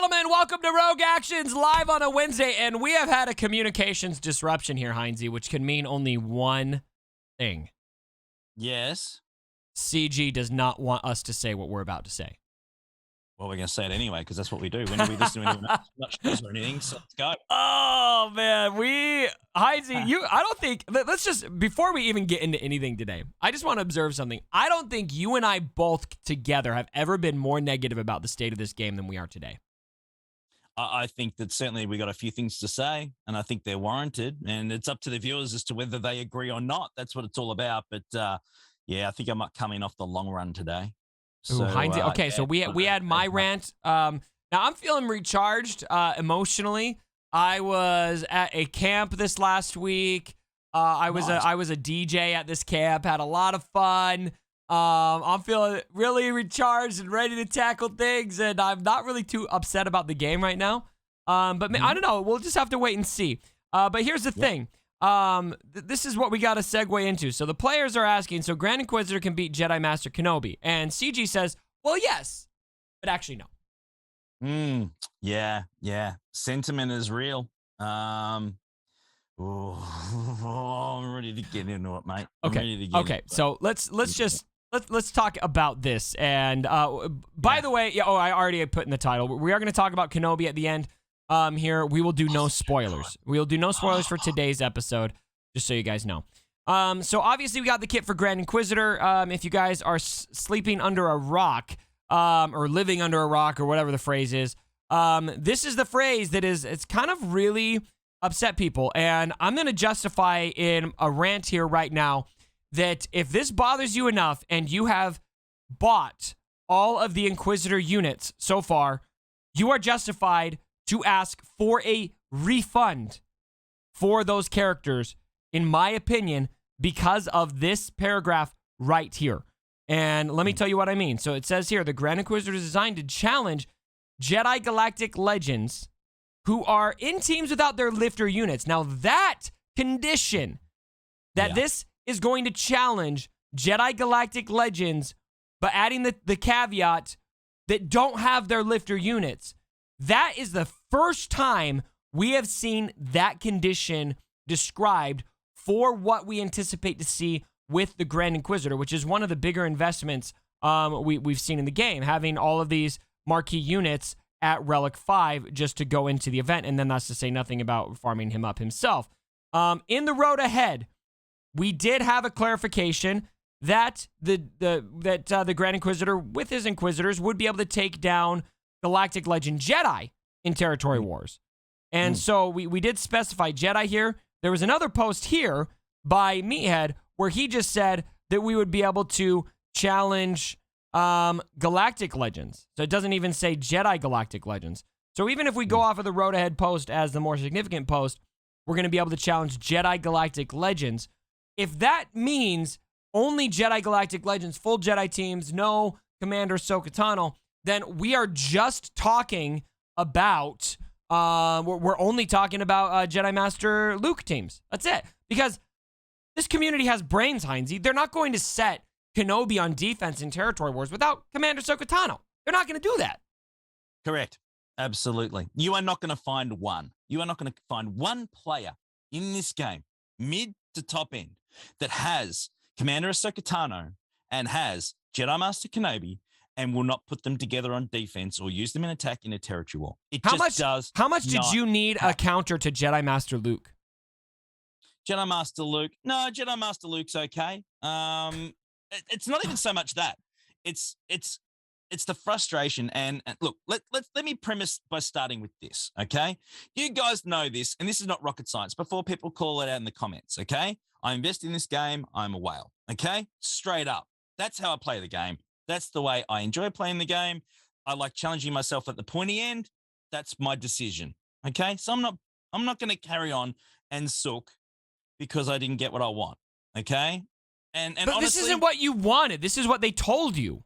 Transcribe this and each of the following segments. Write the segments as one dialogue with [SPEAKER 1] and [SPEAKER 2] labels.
[SPEAKER 1] gentlemen, welcome to Rogue Actions live on a Wednesday, and we have had a communications disruption here, Heinzie, which can mean only one thing.
[SPEAKER 2] Yes.
[SPEAKER 1] CG does not want us to say what we're about to say.
[SPEAKER 2] Well, we're going to say it anyway, because that's what we do. When we listen to anyone else, not or anything, so let's go.
[SPEAKER 1] Oh, man. Heinzie, I don't think, let's just, before we even get into anything today, I just want to observe something. I don't think you and I both together have ever been more negative about the state of this game than we are today.
[SPEAKER 2] I think that certainly we got a few things to say, and I think they're warranted, and it's up to the viewers as to whether they agree or not. That's what it's all about. But yeah, I think I might come in off the long run today.
[SPEAKER 1] So, Heinzie, okay,
[SPEAKER 2] yeah,
[SPEAKER 1] so we had my rant. Now I'm feeling recharged emotionally. I was at a camp this last week. I was a DJ at this camp. Had a lot of fun. I'm feeling really recharged and ready to tackle things, and I'm not really too upset about the game right now. But I don't know. We'll just have to wait and see. But here's the thing. This is what we got to segue into. So the players are asking, so Grand Inquisitor can beat Jedi Master Kenobi. And CG says, well, yes, but actually no.
[SPEAKER 2] Yeah. Sentiment is real. I'm ready to get into it, mate.
[SPEAKER 1] Okay. So let's talk about this. And by the way, I already put in the title. We are going to talk about Kenobi at the end. Here we will do no spoilers. We will do no spoilers for today's episode, just so you guys know. So obviously we got the kit for Grand Inquisitor. If you guys are sleeping under a rock, or living under a rock, or whatever the phrase is, this is the phrase that it's kind of really upset people, and I'm gonna justify in a rant here right now that if this bothers you enough and you have bought all of the Inquisitor units so far, you are justified to ask for a refund for those characters, in my opinion, because of this paragraph right here. And let me tell you what I mean. So it says here, the Grand Inquisitor is designed to challenge Jedi Galactic Legends who are in teams without their lifter units. Now that condition, that this is going to challenge Jedi Galactic Legends, but adding the caveat that don't have their lifter units, that is the first time we have seen that condition described for what we anticipate to see with the Grand Inquisitor, which is one of the bigger investments we've seen in the game, having all of these marquee units at Relic 5 just to go into the event, and then that's to say nothing about farming him up himself. In the road ahead, we did have a clarification that the Grand Inquisitor with his Inquisitors would be able to take down Galactic Legend Jedi in Territory Wars. And so we did specify Jedi here. There was another post here by Meathead where he just said that we would be able to challenge Galactic Legends. So it doesn't even say Jedi Galactic Legends. So even if we go off of the Road Ahead post as the more significant post, we're going to be able to challenge Jedi Galactic Legends. If that means only Jedi Galactic Legends, full Jedi teams, no Commander Ahsoka Tano, then we are just talking about, we're only talking about Jedi Master Luke teams. That's it. Because this community has brains, Heinzie. They're not going to set Kenobi on defense in Territory Wars without Commander Ahsoka Tano. They're not going to do that.
[SPEAKER 2] Correct. Absolutely. You are not going to find one. You are not going to find one player in this game, mid to top end, that has Commander Ahsoka Tano and has Jedi Master Kenobi and will not put them together on defense or use them in attack in a territory war.
[SPEAKER 1] How much did you need a counter to Jedi Master Luke?
[SPEAKER 2] Jedi Master Luke. No, Jedi Master Luke's okay. It's not even so much that. It's the frustration. And look, let me premise by starting with this, okay? You guys know this, and this is not rocket science, before people call it out in the comments, okay? I invest in this game, I'm a whale, okay? Straight up. That's how I play the game. That's the way I enjoy playing the game. I like challenging myself at the pointy end. That's my decision, okay? So I'm not going to carry on and sook because I didn't get what I want, okay? And
[SPEAKER 1] but
[SPEAKER 2] honestly,
[SPEAKER 1] this isn't what you wanted. This is what they told you.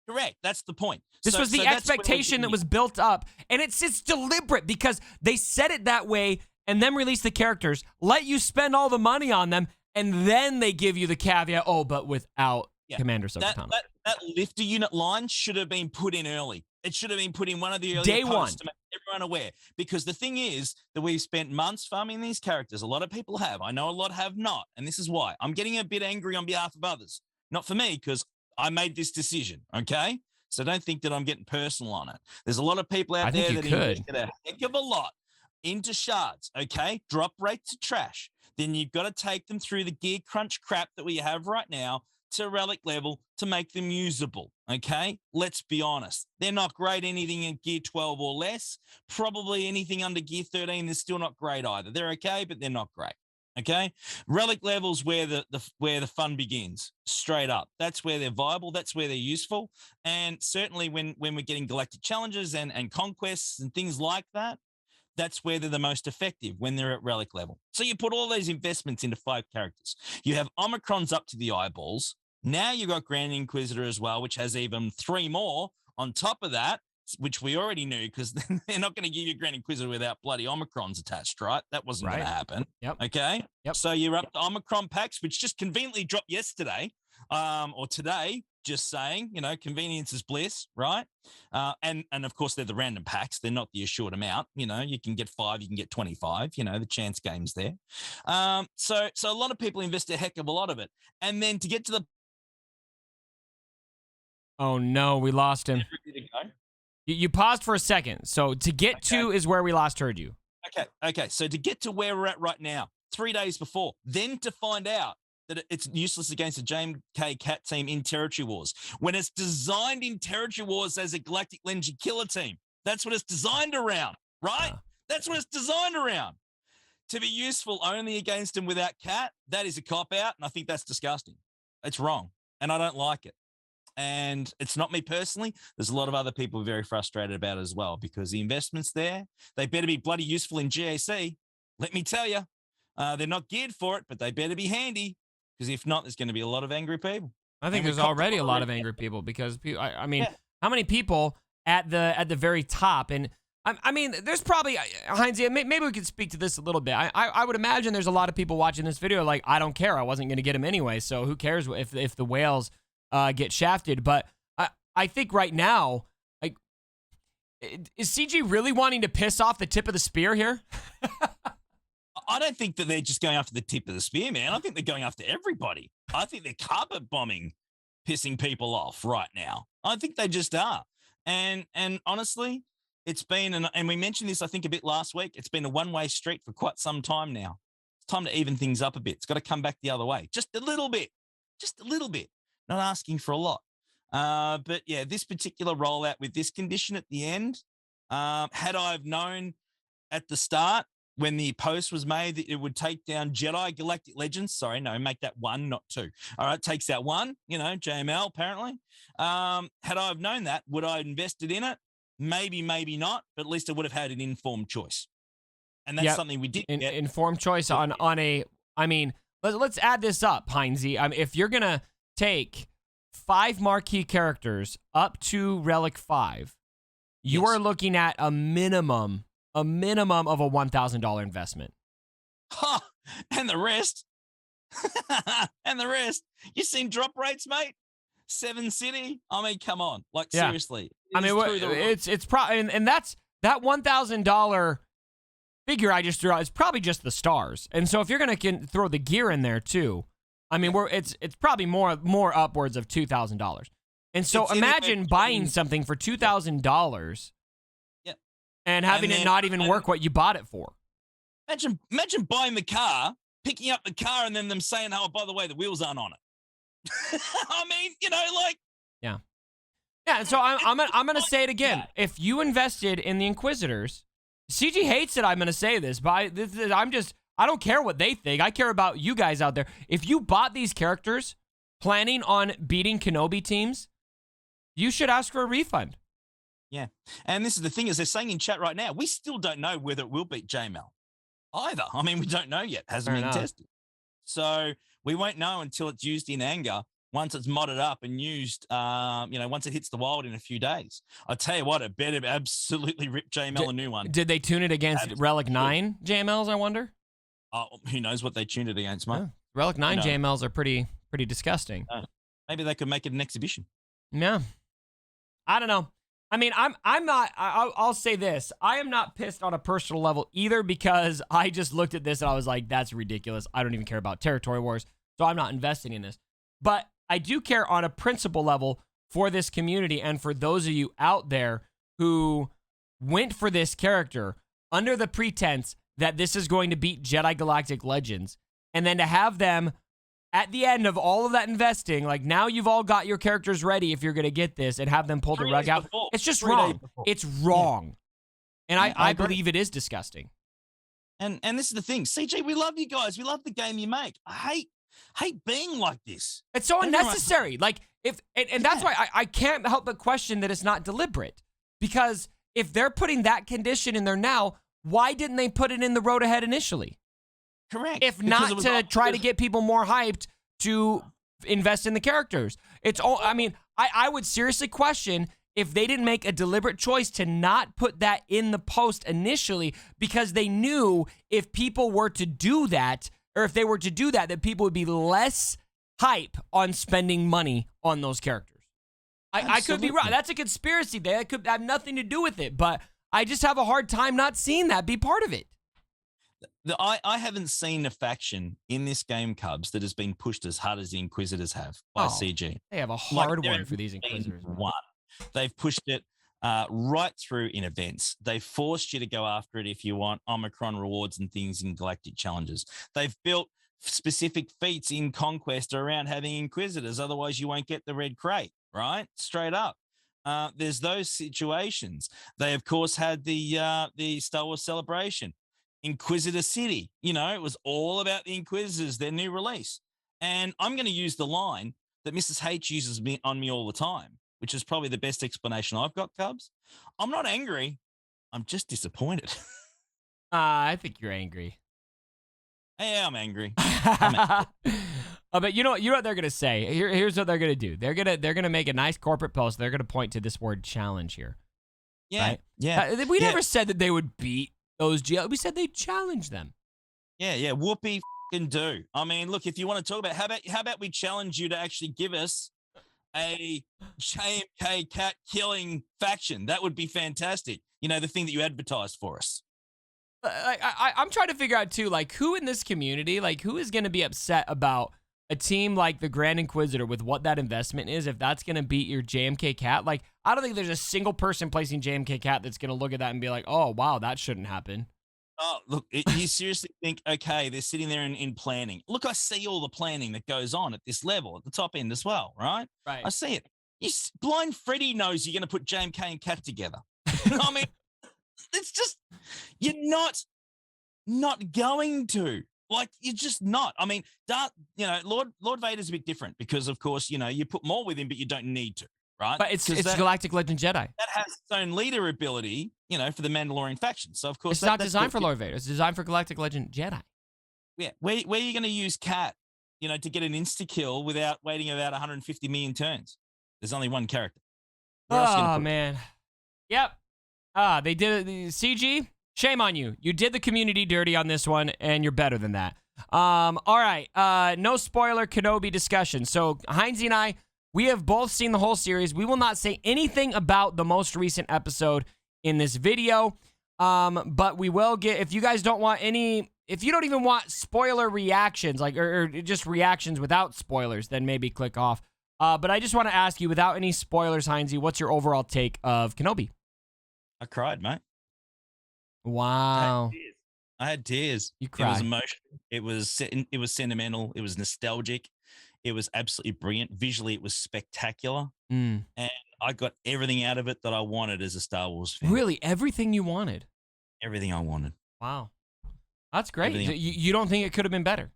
[SPEAKER 2] Correct. That's the point.
[SPEAKER 1] This was the expectation that was built up, and it's deliberate because they said it that way and then release the characters, let you spend all the money on them, and then they give you the caveat, but without Commander Ahsoka Tano.
[SPEAKER 2] That lifter unit line should have been put in early. It should have been put in one of the earlier
[SPEAKER 1] Day
[SPEAKER 2] posts
[SPEAKER 1] one.
[SPEAKER 2] to make everyone aware. Because the thing is that we've spent months farming these characters. A lot of people have. I know a lot have not. And this is why. I'm getting a bit angry on behalf of others. Not for me, because I made this decision, okay? So don't think that I'm getting personal on it. There's a lot of people out there that invested a heck of a lot into shards, okay? Drop rates are trash. Then you've got to take them through the gear crunch crap that we have right now to relic level to make them usable, okay? Let's be honest. They're not great anything in gear 12 or less. Probably anything under gear 13 is still not great either. They're okay, but they're not great, okay? Relic levels where the fun begins, straight up. That's where they're viable. That's where they're useful. And certainly when we're getting galactic challenges and conquests and things like that, that's where they're the most effective, when they're at relic level. So you put all those investments into 5 characters. You have Omicrons up to the eyeballs. Now you've got Grand Inquisitor as well, which has even 3 more on top of that, which we already knew, because they're not going to give you Grand Inquisitor without bloody Omicrons attached, right? That wasn't going to happen.
[SPEAKER 1] Yep.
[SPEAKER 2] Okay?
[SPEAKER 1] Yep.
[SPEAKER 2] So you're up to Omicron packs, which just conveniently dropped yesterday or today, just saying, convenience is bliss, right? And of course, they're the random packs. They're not the assured amount. You can get 5, you can get 25, the chance game's there. So a lot of people invest a heck of a lot of it. And then to get to the...
[SPEAKER 1] Oh, no, we lost him. You paused for a second. So to get to is where we last heard you.
[SPEAKER 2] Okay. So to get to where we're at right now, 3 days before, then to find out that it's useless against the JMK Cat team in Territory Wars, when it's designed in Territory Wars as a Galactic Legendary Killer team. That's what it's designed around, right? That's what it's designed around. To be useful only against him without Cat, that is a cop-out, and I think that's disgusting. It's wrong, and I don't like it. And it's not me personally. There's a lot of other people very frustrated about it as well, because the investments there, they better be bloody useful in GAC. Let me tell you, they're not geared for it, but they better be handy, because if not, there's going to be a lot of angry people.
[SPEAKER 1] I think there's already a lot of angry people, because I mean, how many people at the very top? And I mean, there's probably, Heinz, maybe we could speak to this a little bit. I would imagine there's a lot of people watching this video like, I don't care. I wasn't going to get him anyway, so who cares if the whales get shafted? But I think right now, like, is CG really wanting to piss off the tip of the spear here?
[SPEAKER 2] I don't think that they're just going after the tip of the spear, man. I think they're going after everybody. I think they're carpet bombing, pissing people off right now. I think they just are. And honestly, it's been, and we mentioned this, I think, a bit last week, it's been a one-way street for quite some time now. It's time to even things up a bit. It's got to come back the other way. Just a little bit. Just a little bit. Not asking for a lot. But yeah, this particular rollout with this condition at the end, had I have known at the start when the post was made that it would take down Jedi Galactic Legends, sorry, no, make that 1, not 2. All right, takes that 1, JML apparently. Had I have known that, would I have invested in it? Maybe, maybe not, but at least I would have had an informed choice. And that's something we did get.
[SPEAKER 1] Informed choice on a, I mean, let's add this up, Heinzie. I mean, if you're going to take 5 marquee characters up to Relic 5, you are looking at a minimum of a $1,000 investment.
[SPEAKER 2] Huh, and the rest. And the rest. You seen drop rates, mate? 7 City? I mean, come on. Like, seriously.
[SPEAKER 1] I mean, it's probably, and that's, that $1,000 figure I just threw out is probably just the stars. And so if you're going to throw the gear in there too, I mean, it's probably more upwards of $2,000. And so imagine buying something for $2,000 and having it not even work what you bought it for.
[SPEAKER 2] Imagine buying the car, picking up the car, and then them saying, oh, by the way, the wheels aren't on it. I mean, like. Yeah.
[SPEAKER 1] Yeah, and so I'm gonna say it again. If you invested in the Inquisitors, CG hates it. I'm gonna say this, but I don't care what they think. I care about you guys out there. If you bought these characters planning on beating Kenobi teams, you should ask for a refund.
[SPEAKER 2] Yeah, and this is the thing, is they're saying in chat right now, we still don't know whether it will beat JML either. I mean, we don't know yet. Hasn't been tested. So we won't know until it's used in anger, once it's modded up and used, once it hits the wild in a few days. I'll tell you what, it better absolutely rip JML a new one.
[SPEAKER 1] Did they tune it against Relic 9 JMLs, I wonder?
[SPEAKER 2] Who knows what they tuned it against, mate?
[SPEAKER 1] Relic 9 JMLs are pretty disgusting.
[SPEAKER 2] Maybe they could make it an exhibition.
[SPEAKER 1] Yeah. I don't know. I mean, I'm not. I'll say this: I am not pissed on a personal level either, because I just looked at this and I was like, "That's ridiculous. I don't even care about territory wars, so I'm not investing in this." But I do care on a principle level for this community and for those of you out there who went for this character under the pretense that this is going to beat Jedi Galactic Legends, and then to have them at the end of all of that investing, like, now you've all got your characters ready if you're going to get this, and have them pull the rug out. It's just wrong. It's wrong. And I believe it is disgusting.
[SPEAKER 2] And this is the thing. CG, we love you guys. We love the game you make. I hate being like this.
[SPEAKER 1] It's so unnecessary. Like, and that's why I can't help but question that it's not deliberate. Because if they're putting that condition in there now, why didn't they put it in the road ahead initially?
[SPEAKER 2] Correct.
[SPEAKER 1] If not to try to get people more hyped to invest in the characters. It's all, I mean, I would seriously question if they didn't make a deliberate choice to not put that in the post initially, because they knew if people were to do that, or if they were to do that, that people would be less hype on spending money on those characters. I could be wrong. That's a conspiracy. That could have nothing to do with it, but I just have a hard time not seeing that be part of it.
[SPEAKER 2] I haven't seen a faction in this game, Cubs, that has been pushed as hard as the Inquisitors have by CG.
[SPEAKER 1] They have a hard one for these Inquisitors.
[SPEAKER 2] They've pushed it right through in events. They've forced you to go after it if you want Omicron rewards and things in Galactic Challenges. They've built specific feats in Conquest around having Inquisitors. Otherwise, you won't get the red crate, right? Straight up. There's those situations. They, of course, had the Star Wars Celebration. Inquisitor City, it was all about the Inquisitors, their new release. And I'm going to use the line that Mrs. H uses on me all the time, which is probably the best explanation I've got, Cubs. I'm not angry. I'm just disappointed.
[SPEAKER 1] I think you're angry.
[SPEAKER 2] Yeah, I'm angry.
[SPEAKER 1] But you know what they're gonna say. Here's what they're gonna do. They're gonna make a nice corporate post. They're gonna point to this word challenge here.
[SPEAKER 2] Yeah,
[SPEAKER 1] right?
[SPEAKER 2] yeah.
[SPEAKER 1] We never said that they would beat those GL. We said they'd challenge them.
[SPEAKER 2] Yeah. Whoopee f***ing do. I mean, look, if you want to talk about, how about we challenge you to actually give us a JMK cat killing faction? That would be fantastic. The thing that you advertised for us.
[SPEAKER 1] I'm trying to figure out too, like, who in this community, like, who is going to be upset about a team like the Grand Inquisitor with what that investment is, if that's going to beat your JMK cat. Like, I don't think there's a single person placing JMK cat that's going to look at that and be like, oh, wow, that shouldn't happen.
[SPEAKER 2] Oh, look, you seriously think, okay, they're sitting there in planning. Look, I see all the planning that goes on at this level, at the top end as well, right?
[SPEAKER 1] Right.
[SPEAKER 2] I see it. Blind Freddy knows you're going to put JMK and cat together. I mean, it's just, you're not going to. Like, you're just not. I mean, Lord Vader's a bit different because, of course, you put more with him, but you don't need to, right?
[SPEAKER 1] But it's Galactic Legend Jedi.
[SPEAKER 2] That has its own leader ability, for the Mandalorian faction. So, of course,
[SPEAKER 1] it's not designed for Lord Vader. It's designed for Galactic Legend Jedi.
[SPEAKER 2] Yeah. Where are you going to use Cat, to get an insta-kill without waiting about 150 million turns? There's only one character.
[SPEAKER 1] Oh, man. Yep. They did it. CG, shame on you. You did the community dirty on this one, and you're better than that. All right. No spoiler Kenobi discussion. So Heinze and I, we have both seen the whole series. We will not say anything about the most recent episode in this video. But we will get, if you guys don't want if you don't even want spoiler reactions, like, or just reactions without spoilers, then maybe click off. But I just want to ask you, without any spoilers, Heinze, what's your overall take of Kenobi?
[SPEAKER 2] I cried, mate.
[SPEAKER 1] Wow.
[SPEAKER 2] I had tears.
[SPEAKER 1] You cried.
[SPEAKER 2] It was emotional. It was sentimental. It was nostalgic. It was absolutely brilliant. Visually, it was spectacular. And I got everything out of it that I wanted as a Star Wars fan.
[SPEAKER 1] Really? Everything you wanted?
[SPEAKER 2] Everything I wanted.
[SPEAKER 1] Wow. That's great. You don't think it could have been better?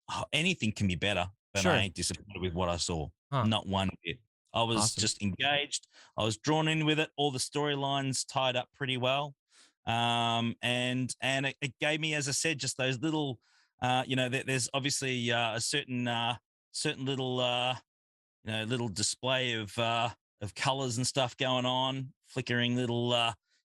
[SPEAKER 2] Oh, anything can be better, but
[SPEAKER 1] Sure.
[SPEAKER 2] I ain't disappointed with what I saw.
[SPEAKER 1] Huh.
[SPEAKER 2] Not one bit. I was just engaged. I was drawn in with it. All the storylines tied up pretty well. And it gave me, as I said, just those little, there's obviously a certain little, little display of colors and stuff going on, flickering little,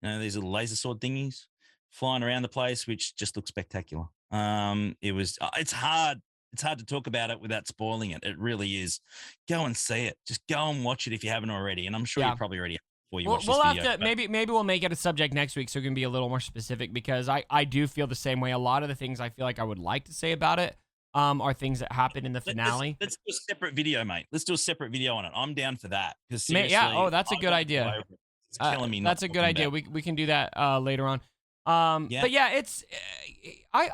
[SPEAKER 2] these little laser sword thingies flying around the place, which just looks spectacular. It's hard. It's hard to talk about it without spoiling it. It really is. Go and see it. Just go and watch it if you haven't already. And I'm sure you probably already have. before you
[SPEAKER 1] We'll,
[SPEAKER 2] watch this
[SPEAKER 1] we'll have
[SPEAKER 2] video.
[SPEAKER 1] to maybe we'll make it a subject next week so we can be a little more specific, because I do feel the same way. A lot of the things I feel like I would like to say about it are things that happened in the finale.
[SPEAKER 2] Let's do a separate video, mate. Let's do a separate video on it. I'm down for that. Because
[SPEAKER 1] Yeah. Oh, that's a good idea.
[SPEAKER 2] It's killing me.
[SPEAKER 1] That's a good idea. We can do that later on.
[SPEAKER 2] Yeah.
[SPEAKER 1] But yeah, it's I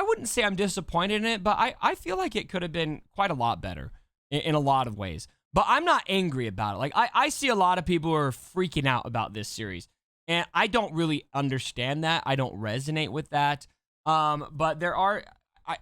[SPEAKER 1] wouldn't say I'm disappointed in it, but I feel like it could have been quite a lot better in a lot of ways. But I'm not angry about it. Like I see a lot of people who are freaking out about this series, and I don't really understand that. I don't resonate with that. But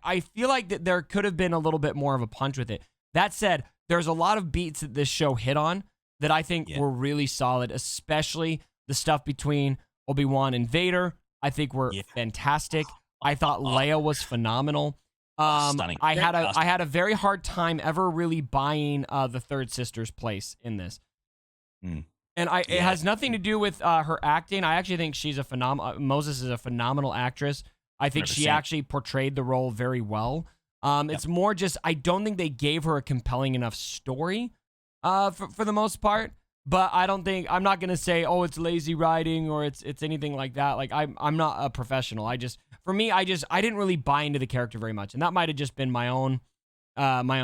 [SPEAKER 1] I feel like that there could have been a little bit more of a punch with it. That said, there's a lot of beats that this show hit on that I think were really solid, especially the stuff between Obi-Wan and Vader. I think were fantastic. I thought Leia was phenomenal.
[SPEAKER 2] Stunning.
[SPEAKER 1] I had a very hard time ever really buying the third sister's place in this. And it has nothing to do with her acting. I actually think she's a Moses is a phenomenal actress. I think
[SPEAKER 2] 100%.
[SPEAKER 1] she actually portrayed the role very well. It's more just I don't think they gave her a compelling enough story for the most part. But I'm not gonna say, oh, it's lazy writing or it's anything like that. Like I'm not a professional. I didn't really buy into the character very much, and that might have just been my own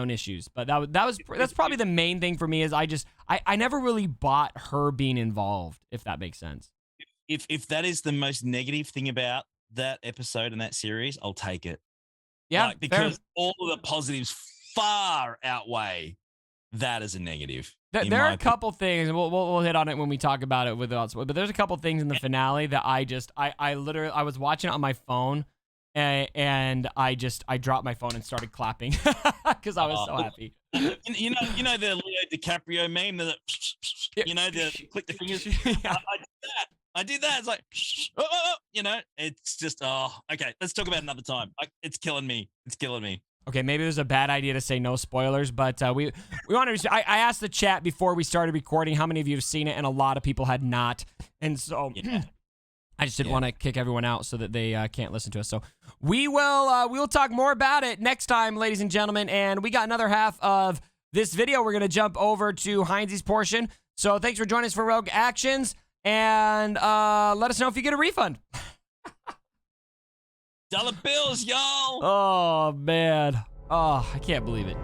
[SPEAKER 1] issues. But that's probably the main thing for me is I never really bought her being involved, if that makes sense.
[SPEAKER 2] If that is the most negative thing about that episode and that series, I'll take it.
[SPEAKER 1] Yeah,
[SPEAKER 2] because all of the positives far outweigh that as a negative.
[SPEAKER 1] There are a couple things, and we'll hit on it when we talk about it but there's a couple things in the finale that I literally was watching it on my phone, and I dropped my phone and started clapping because I was so happy.
[SPEAKER 2] You know the Leo DiCaprio meme that the click the fingers. I did that. It's like, it's just, okay, let's talk about it another time. It's killing me. It's killing me.
[SPEAKER 1] Okay, maybe it was a bad idea to say no spoilers, but we wanted to. I asked the chat before we started recording how many of you have seen it, and a lot of people had not, and so I just didn't want to kick everyone out so that they can't listen to us. So we will talk more about it next time, ladies and gentlemen. And we got another half of this video. We're gonna jump over to Heinz's portion. So thanks for joining us for Rogue Actions. And let us know if you get a refund.
[SPEAKER 2] Dollar bills, y'all.
[SPEAKER 1] Oh, man. Oh, I can't believe it.